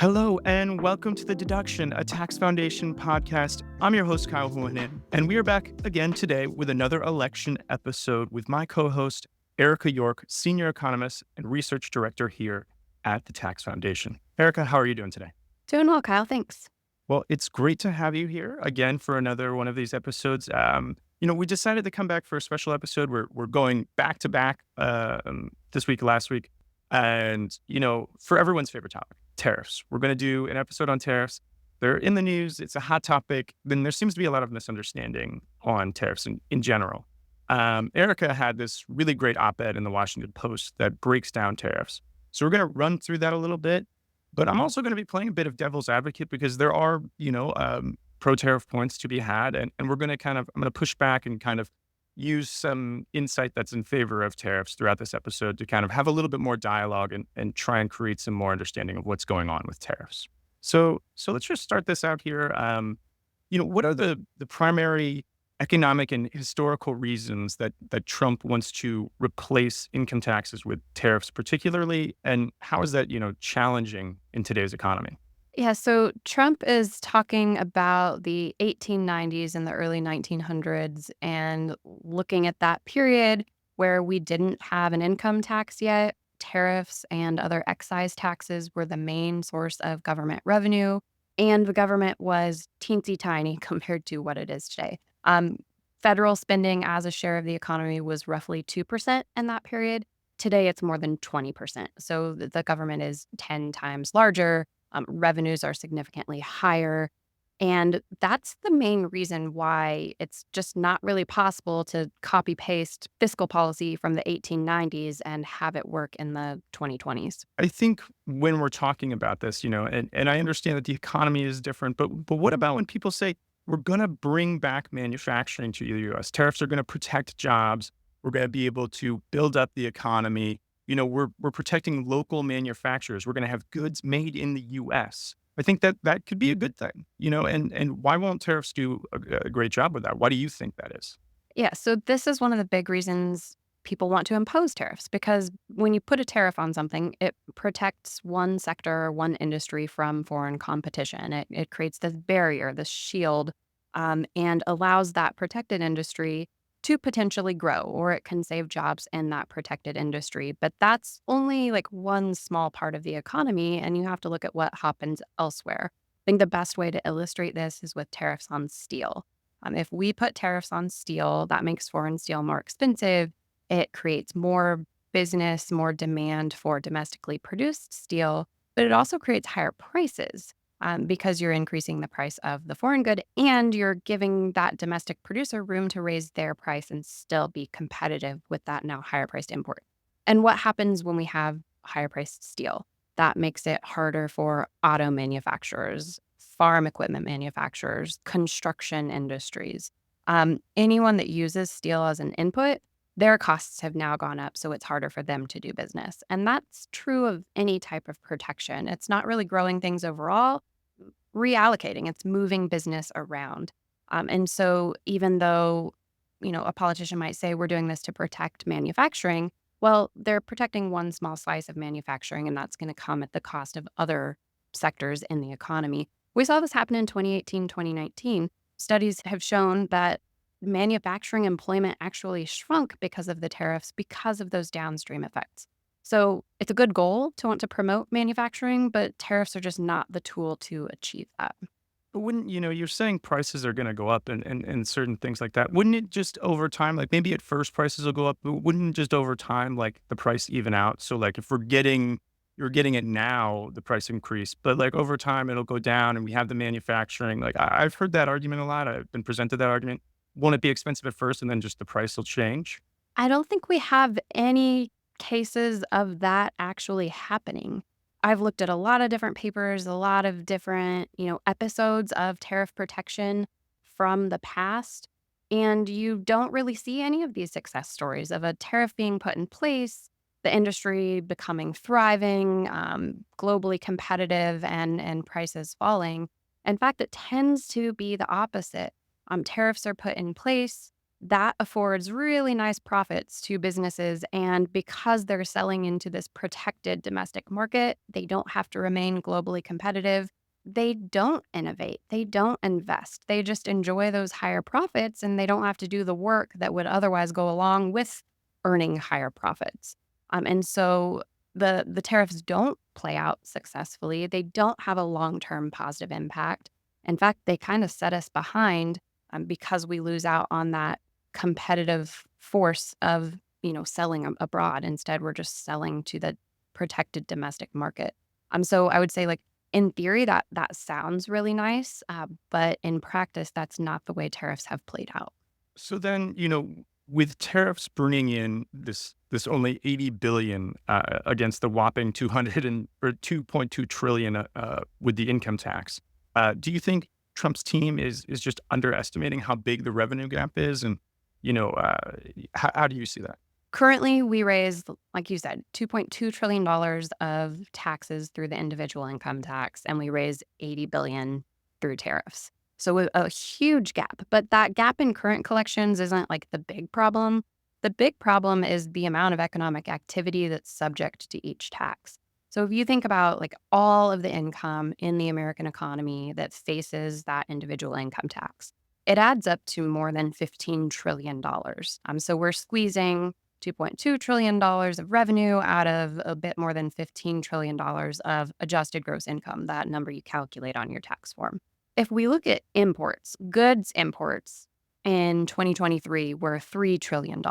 Hello and welcome to The Deduction, a Tax Foundation podcast. I'm your host, Kyle Hulehan, and we are back again today with another election episode with my co-host, Erica York, Senior Economist and Research Director here at the Tax Foundation. Erica, how are you doing today? Doing well, Kyle. Thanks. Well, it's great to have you here again for another one of these episodes. We decided to come back for a special episode. We're going back to back this week, last week, and for everyone's favorite topic, tariffs. We're going to do an episode on tariffs. They're in the news. It's a hot topic. Then there seems to be a lot of misunderstanding on tariffs in general. Erica had this really great op-ed in the Washington Post that breaks down tariffs. So we're going to run through that a little bit. But I'm also going to be playing a bit of devil's advocate because there are, pro-tariff points to be had. And we're going to I'm going to push back and kind of use some insight that's in favor of tariffs throughout this episode to kind of have a little bit more dialogue and try and create some more understanding of what's going on with tariffs. So let's just start this out here. What are the primary economic and historical reasons that Trump wants to replace income taxes with tariffs particularly, and how is that, challenging in today's economy? Yeah, so Trump is talking about the 1890s and the early 1900s and looking at that period where we didn't have an income tax yet. Tariffs and other excise taxes were the main source of government revenue, and the government was teensy tiny compared to what it is today. Federal spending as a share of the economy was roughly 2% in that period. Today, it's more than 20%. So the government is 10 times larger. Revenues are significantly higher. And that's the main reason why it's just not really possible to copy paste fiscal policy from the 1890s and have it work in the 2020s. I think when we're talking about this, and I understand that the economy is different, but what about when people say we're going to bring back manufacturing to the U.S.? Tariffs are going to protect jobs. We're going to be able to build up the economy. We're protecting local manufacturers. We're going to have goods made in the U.S. I think that could be a good thing, and why won't tariffs do a great job with that? Why do you think that is? Yeah, so this is one of the big reasons people want to impose tariffs, because when you put a tariff on something, it protects one sector, one industry from foreign competition. It creates this barrier, this shield, and allows that protected industry to potentially grow, or it can save jobs in that protected industry. But that's only like one small part of the economy, and you have to look at what happens elsewhere. I think the best way to illustrate this is with tariffs on steel. If we put tariffs on steel, that makes foreign steel more expensive. It creates more business, more demand for domestically produced steel, but it also creates higher prices because you're increasing the price of the foreign good and you're giving that domestic producer room to raise their price and still be competitive with that now higher priced import. And what happens when we have higher priced steel? That makes it harder for auto manufacturers, farm equipment manufacturers, construction industries. Anyone that uses steel as an input, their costs have now gone up, so it's harder for them to do business. And that's true of any type of protection. It's not really growing things overall, reallocating, it's moving business around. And so even though, a politician might say we're doing this to protect manufacturing, well, they're protecting one small slice of manufacturing, and that's going to come at the cost of other sectors in the economy. We saw this happen in 2018, 2019. Studies have shown that manufacturing employment actually shrunk because of the tariffs, because of those downstream effects. So it's a good goal to want to promote manufacturing, but tariffs are just not the tool to achieve that. But wouldn't, you're saying prices are going to go up and certain things like that. Wouldn't it just over time, like maybe at first prices will go up, but wouldn't just over time, like the price even out? So like if you're getting it now, the price increase, but like over time it'll go down and we have the manufacturing. Like I've heard that argument a lot. I've been presented that argument. Won't it be expensive at first and then just the price will change? I don't think we have any cases of that actually happening. I've looked at a lot of different papers, a lot of different, episodes of tariff protection from the past, and you don't really see any of these success stories of a tariff being put in place, the industry becoming thriving, globally competitive, and prices falling. In fact, it tends to be the opposite. Tariffs are put in place, that affords really nice profits to businesses. And because they're selling into this protected domestic market, they don't have to remain globally competitive. They don't innovate. They don't invest. They just enjoy those higher profits and they don't have to do the work that would otherwise go along with earning higher profits. And so the tariffs don't play out successfully. They don't have a long-term positive impact. In fact, they kind of set us behind because we lose out on that competitive force of, selling abroad. Instead, we're just selling to the protected domestic market. So I would say, like, in theory, that sounds really nice, but in practice, that's not the way tariffs have played out. So then, with tariffs bringing in this only 80 billion against the whopping 200 and or 2.2 trillion with the income tax, do you think Trump's team is just underestimating how big the revenue gap is? And how do you see that? Currently, we raise, like you said, $2.2 trillion of taxes through the individual income tax, and we raise 80 billion through tariffs. So a huge gap. But that gap in current collections isn't like the big problem. The big problem is the amount of economic activity that's subject to each tax. So if you think about like all of the income in the American economy that faces that individual income tax, it adds up to more than $15 trillion. So we're squeezing $2.2 trillion of revenue out of a bit more than $15 trillion of adjusted gross income, that number you calculate on your tax form. If we look at imports, goods imports in 2023 were $3 trillion.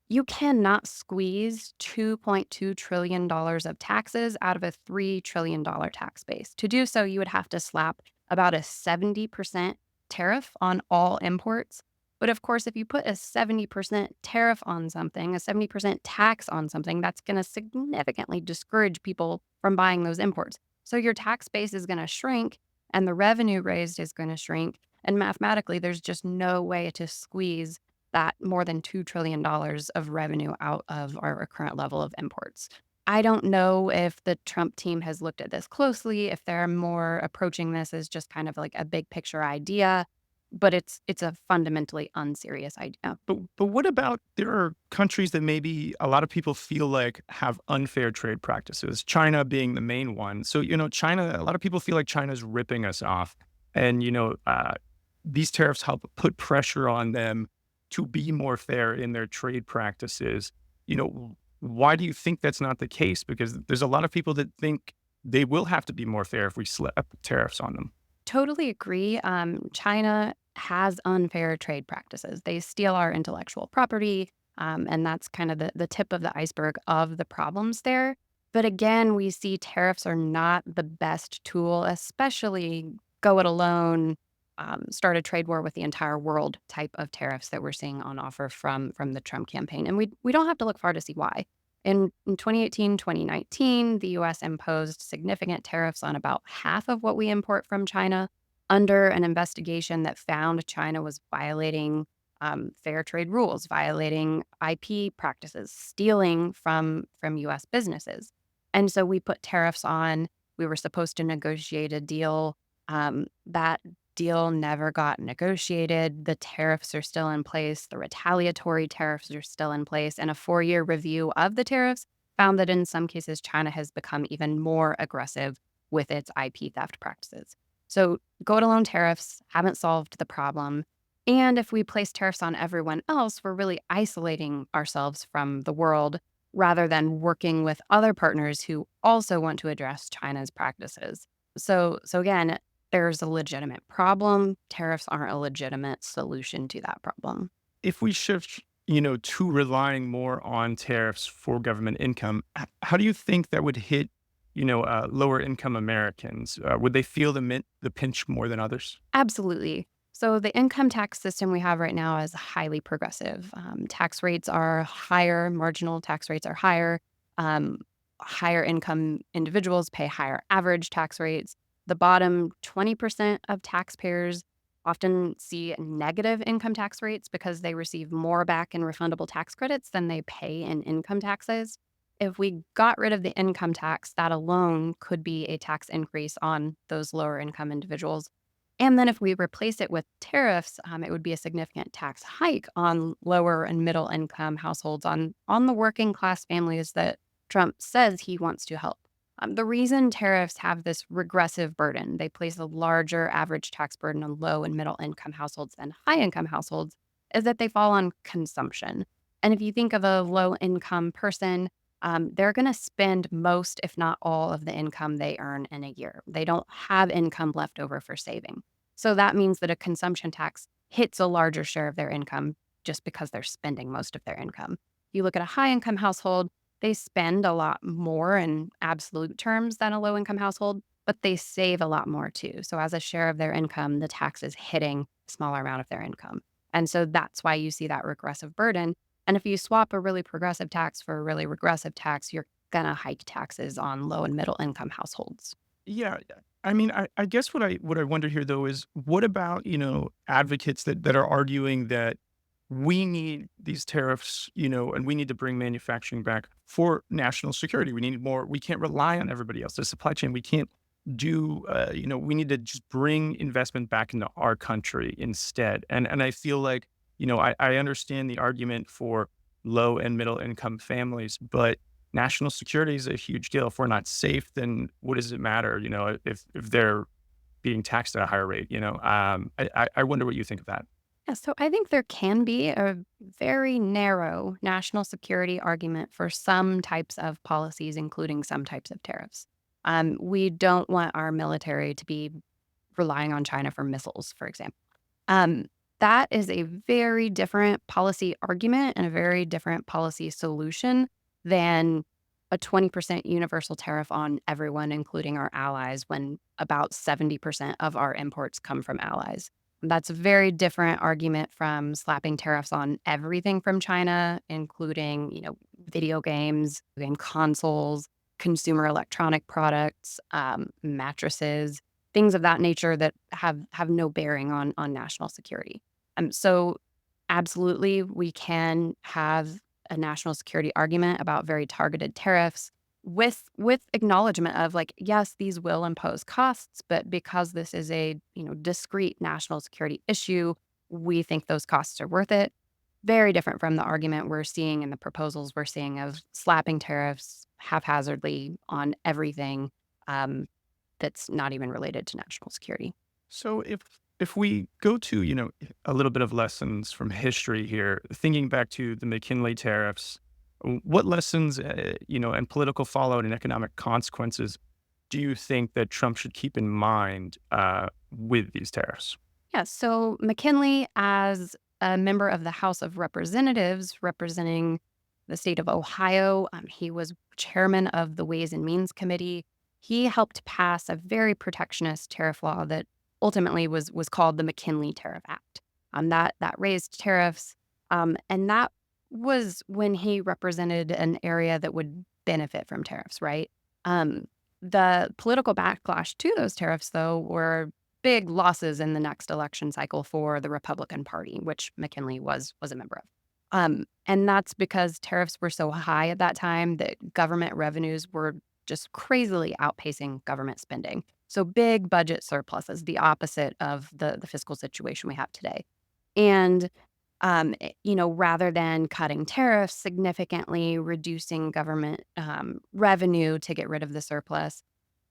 You cannot squeeze $2.2 trillion of taxes out of a $3 trillion tax base. To do so, you would have to slap about a 70% tariff on all imports. But of course, if you put a 70% tariff on something, a 70% tax on something, that's going to significantly discourage people from buying those imports. So your tax base is going to shrink and the revenue raised is going to shrink. And mathematically, there's just no way to squeeze that more than $2 trillion of revenue out of our current level of imports. I don't know if the Trump team has looked at this closely, if they're more approaching this as just kind of like a big picture idea, but it's a fundamentally unserious idea. But what about there are countries that maybe a lot of people feel like have unfair trade practices, China being the main one. So, China, a lot of people feel like China's ripping us off. And, these tariffs help put pressure on them to be more fair in their trade practices. Why do you think that's not the case? Because there's a lot of people that think they will have to be more fair if we slap tariffs on them. Totally agree. China has unfair trade practices. They steal our intellectual property, and that's kind of the tip of the iceberg of the problems there. But again, we see tariffs are not the best tool, especially go it alone, start a trade war with the entire world type of tariffs that we're seeing on offer from the Trump campaign. And we don't have to look far to see why. In 2018, 2019, the US imposed significant tariffs on about half of what we import from China under an investigation that found China was violating fair trade rules, violating IP practices, stealing from US businesses. And so we put tariffs on. We were supposed to negotiate a deal. That deal never got negotiated. The tariffs are still in place. The retaliatory tariffs are still in place. And a 4-year review of the tariffs found that in some cases, China has become even more aggressive with its IP theft practices. So go-it-alone tariffs haven't solved the problem. And if we place tariffs on everyone else, we're really isolating ourselves from the world rather than working with other partners who also want to address China's practices. So again, there's a legitimate problem. Tariffs aren't a legitimate solution to that problem. If we shift, to relying more on tariffs for government income, how do you think that would hit, lower income Americans? Would they feel the pinch more than others? Absolutely. So the income tax system we have right now is highly progressive. Tax rates are higher, marginal tax rates are higher. Um, Higher income individuals pay higher average tax rates. The bottom 20% of taxpayers often see negative income tax rates because they receive more back in refundable tax credits than they pay in income taxes. If we got rid of the income tax, that alone could be a tax increase on those lower income individuals. And then if we replace it with tariffs, it would be a significant tax hike on lower and middle income households, on the working class families that Trump says he wants to help. The reason tariffs have this regressive burden, they place a larger average tax burden on low and middle income households than high income households, is that they fall on consumption. And if you think of a low income person, they're going to spend most, if not all, of the income they earn in a year. They don't have income left over for saving. So that means that a consumption tax hits a larger share of their income just because they're spending most of their income. You look at a high income household, they spend a lot more in absolute terms than a low income household, but they save a lot more too. So as a share of their income, the tax is hitting a smaller amount of their income. And so that's why you see that regressive burden. And if you swap a really progressive tax for a really regressive tax, you're going to hike taxes on low and middle income households. Yeah, yeah. I mean, I guess what I wonder here though is what about, advocates that are arguing that we need these tariffs, and we need to bring manufacturing back for national security. We need more. We can't rely on everybody else. The supply chain. We can't do. We need to just bring investment back into our country instead. And I feel like, I understand the argument for low and middle income families, but national security is a huge deal. If we're not safe, then what does it matter? If they're being taxed at a higher rate. I wonder what you think of that. Yeah, so I think there can be a very narrow national security argument for some types of policies, including some types of tariffs. We don't want our military to be relying on China for missiles, for example. Um, that is a very different policy argument and a very different policy solution than a 20% universal tariff on everyone, including our allies, when about 70% of our imports come from allies. That's a very different argument from slapping tariffs on everything from China, including, video games, game consoles, consumer electronic products, mattresses, things of that nature that have no bearing on national security. So absolutely, we can have a national security argument about very targeted tariffs with acknowledgement of like, yes, these will impose costs, but because this is a discrete national security issue, we think those costs are worth it. Very different from the argument we're seeing and the proposals we're seeing of slapping tariffs haphazardly on everything that's not even related to national security. So if we go to, a little bit of lessons from history here, thinking back to the McKinley tariffs, what lessons, and political fallout and economic consequences do you think that Trump should keep in mind with these tariffs? Yeah, so McKinley, as a member of the House of Representatives representing the state of Ohio, he was chairman of the Ways and Means Committee. He helped pass a very protectionist tariff law that ultimately was called the McKinley Tariff Act. That raised tariffs, and that was when he represented an area that would benefit from tariffs, right? Um, the political backlash to those tariffs, though, were big losses in the next election cycle for the Republican Party, which McKinley was a member of. And that's because tariffs were so high at that time that government revenues were just crazily outpacing government spending. So big budget surpluses, the opposite of the fiscal situation we have today. And rather than cutting tariffs, significantly reducing government revenue to get rid of the surplus,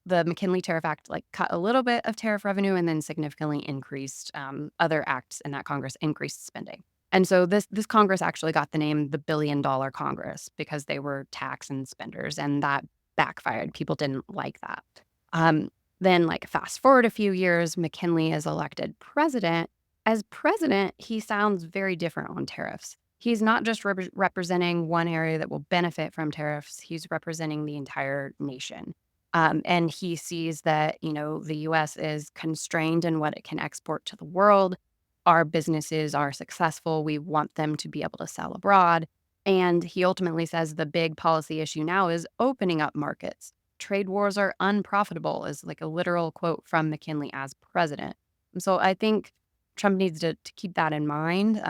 the McKinley Tariff Act like cut a little bit of tariff revenue and then significantly increased other acts in that Congress increased spending. And so this Congress actually got the name the $1 billion Congress because they were tax and spenders, and that backfired. People didn't like that. Then, like fast forward a few years, McKinley is elected president. As president, he sounds very different on tariffs. He's not just representing one area that will benefit from tariffs. He's representing the entire nation. And he sees that, the US is constrained in what it can export to the world. Our businesses are successful. We want them to be able to sell abroad. And he ultimately says the big policy issue now is opening up markets. Trade wars are unprofitable, is like a literal quote from McKinley as president. And so I think Trump needs to keep that in mind.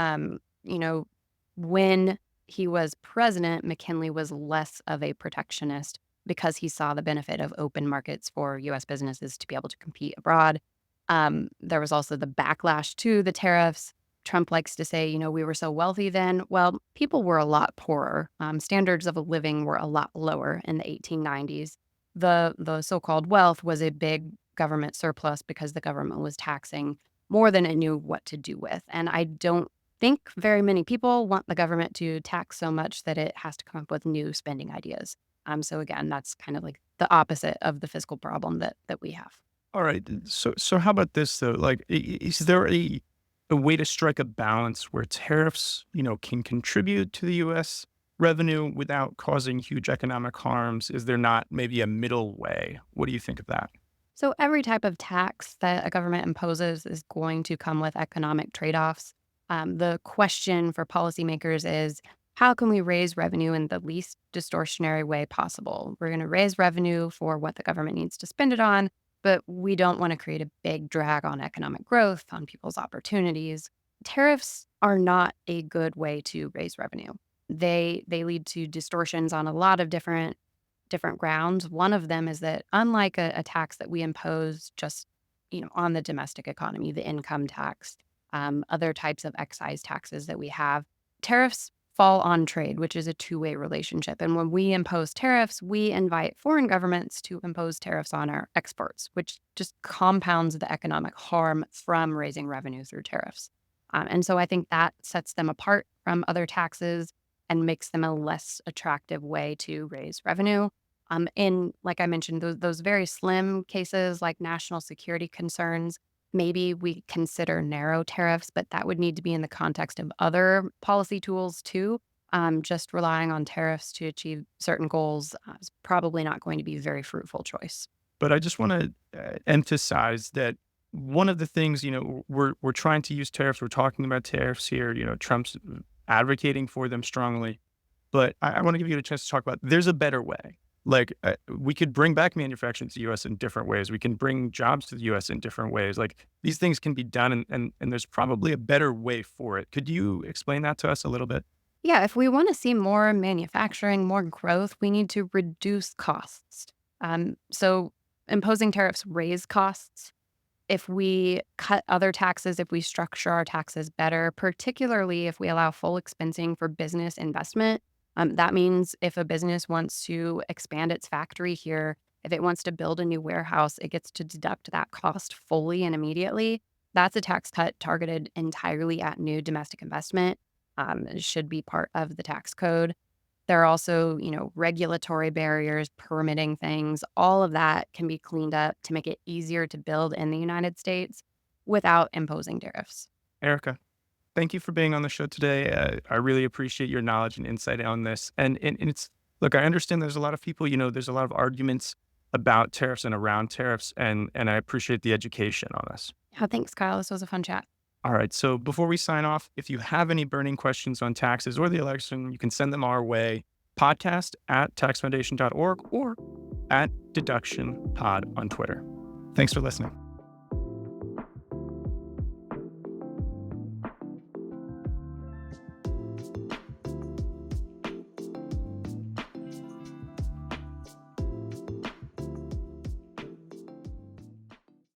When he was president, McKinley was less of a protectionist because he saw the benefit of open markets for US businesses to be able to compete abroad. There was also the backlash to the tariffs. Trump likes to say, we were so wealthy then. Well, people were a lot poorer. Standards of living were a lot lower in the 1890s. The so-called wealth was a big government surplus because the government was taxing more than it knew what to do with. And I don't think very many people want the government to tax so much that it has to come up with new spending ideas. So again, that's kind of like the opposite of the fiscal problem that we have. All right. So how about this though? Like, is there a way to strike a balance where tariffs, can contribute to the U.S. revenue without causing huge economic harms? Is there not maybe a middle way? What do you think of that? So every type of tax that a government imposes is going to come with economic trade-offs. The question for policymakers is, how can we raise revenue in the least distortionary way possible? We're going to raise revenue for what the government needs to spend it on, but we don't want to create a big drag on economic growth, on people's opportunities. Tariffs are not a good way to raise revenue. They lead to distortions on a lot of different grounds. One of them is that unlike a tax that we impose just on the domestic economy, the income tax, other types of excise taxes that we have, tariffs fall on trade, which is a two-way relationship. And when we impose tariffs, we invite foreign governments to impose tariffs on our exports, which just compounds the economic harm from raising revenue through tariffs. And so I think that sets them apart from other taxes and makes them a less attractive way to raise revenue. In, like I mentioned, those very slim cases like national security concerns, maybe we consider narrow tariffs, but that would need to be in the context of other policy tools too. Just relying on tariffs to achieve certain goals is probably not going to be a very fruitful choice. But I just want to emphasize that one of the things, we're trying to use tariffs. We're talking about tariffs here. Trump's advocating for them strongly. But I want to give you a chance to talk about there's a better way. Like, we could bring back manufacturing to the U.S. in different ways. We can bring jobs to the U.S. in different ways. Like, these things can be done, and there's probably a better way for it. Could you explain that to us a little bit? Yeah, if we want to see more manufacturing, more growth, we need to reduce costs. So imposing tariffs raise costs. If we cut other taxes, if we structure our taxes better, particularly if we allow full expensing for business investment, that means if a business wants to expand its factory here, if it wants to build a new warehouse, it gets to deduct that cost fully and immediately. That's a tax cut targeted entirely at new domestic investment. It should be part of the tax code. There are also, regulatory barriers, permitting things. All of that can be cleaned up to make it easier to build in the United States without imposing tariffs. Erica, thank you for being on the show today. I really appreciate your knowledge and insight on this. And it's, look, I understand there's a lot of people, there's a lot of arguments about tariffs and around tariffs, and I appreciate the education on this. Yeah, thanks, Kyle. This was a fun chat. All right. So before we sign off, if you have any burning questions on taxes or the election, you can send them our way. Podcast at taxfoundation.org or at deductionpod on Twitter. Thanks for listening.